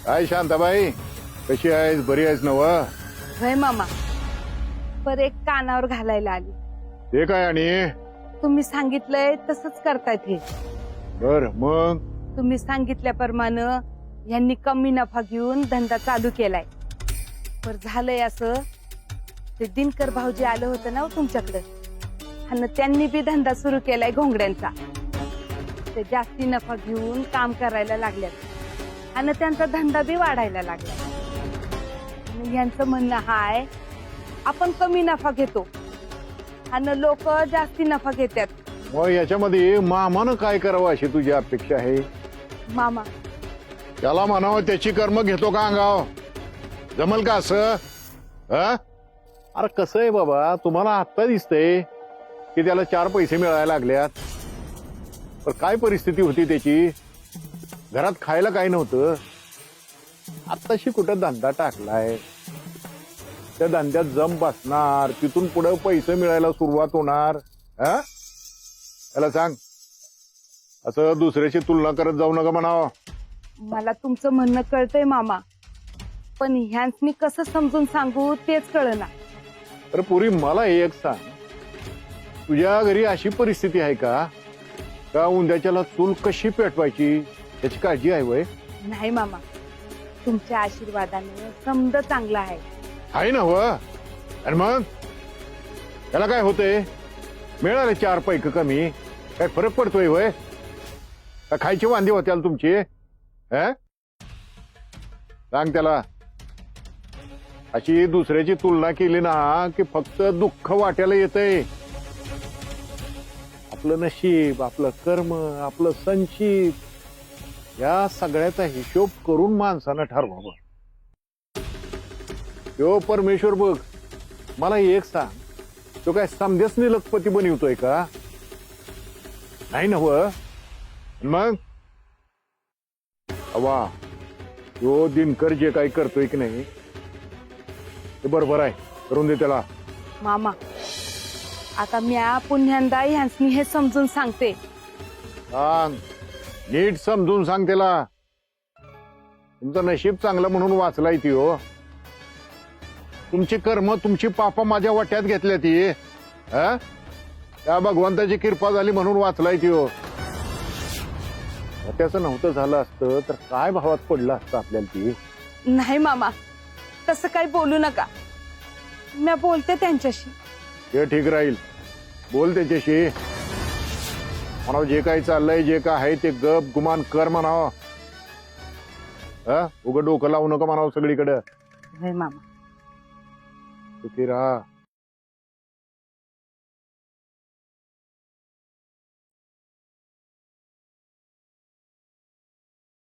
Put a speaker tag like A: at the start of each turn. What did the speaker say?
A: काय शांताबाई, कशी आहेस? बरी आहेस नव?
B: होय मामा, पर एक कानावर घालायला आली.
A: ते काय आणि?
B: तुम्ही सांगितलंय तसंच करतायत हे.
A: बर मग?
B: तुम्ही सांगितल्याप्रमाणे यांनी कमी नफा घेऊन धंदा चालू केलाय. पर झालंय असं, ते दिनकर भाऊजी आलं होतं ना तुमच्याकडे, आणि त्यांनी बी धंदा सुरू केलाय घोंगड्यांचा. ते जास्ती नफा घेऊन काम करायला लागल्यात आणि त्यांचा धंदा बी वाढायला लागला. आणि यांचं म्हणणं हाय, आपण कमी नफा घेतो आणि लोक जास्ती नफा घेतात.
A: मग याच्यामध्ये मामानं काय करावं अशी तुझी अपेक्षा आहे?
B: मामा,
A: त्याला म्हणावं त्याची कर्म घेतो का अंगाव? जमल का असं? अरे कसं आहे बाबा, तुम्हाला आत्ता दिसतंय की त्याला 4 पैसे मिळायला लागल्यात, पण काय परिस्थिती होती त्याची? घरात खायला काय नव्हतं. आत्ताशी कुठं धंदा टाकलाय, त्या धंद्यात जम बसणार, तिथून पुढे पैसे मिळायला सुरुवात होणार. त्याला सांग असं दुसऱ्याची तुलना करत जाऊ नका म्हणावं.
B: मला तुमचं म्हणणं कळतंय मामा, पण ह्यांनी कसं समजून सांगू तेच कळना.
A: अरे पुरी, मला एक सांग, तुझ्या घरी अशी परिस्थिती आहे का का उंद्याच्याला चूल कशी पेटवायची त्याची काळजी आहे वय?
B: नाही मामा, तुमच्या आशीर्वादाने समज चांगला आहे
A: ना? व आणि मग त्याला काय होतंय? मिळाले 4 पैक कमी, काय फरक पडतोय वय? का खायची वांदी होत्याल तुमची? सांग त्याला, अशी दुसऱ्याची तुलना केली ना की फक्त दुःख वाट्याला येतंय. आपलं नशीब, आपलं कर्म, आपलं संचित, या सगळ्याचा हिशोब करून माणसानं ठरवावं. यो परमेश्वर बघ, मला एक सांग, तो काय समध्यसनी लखपती बनवतोय का? नाही ना? व मग वा, यो दिनकर जे काही करतोय की नाही ते बरोबर आहे, करून दे त्याला.
B: मामा, आता म्या पुन्ह्यांदा ह्यांनी हे समजून सांगते.
A: सांग, नीट समजून सांग त्याला. तुमचं नशीब चांगलं म्हणून वाचलाय ती. हो, तुमची कर्म, तुमची पाप माझ्या वाट्यात घेतल्या ती. त्या भगवंताची कृपा झाली म्हणून वाचलाय ती. हो, त्याचं नव्हतं झालं असतं तर काय भावात पडलं असतं आपल्याला ती.
B: नाही मामा, तसं काही बोलू नका. म्या बोलते त्यांच्याशी.
A: हे ठीक राहील, बोल त्याच्याशी. म्हणावं जे काही चाललंय, जे काय आहे ते गप गुमान कर म्हणावं. उघड डोकं लावू नका म्हणावं सगळीकडे.
B: होय मामा.
A: सुखी राहा.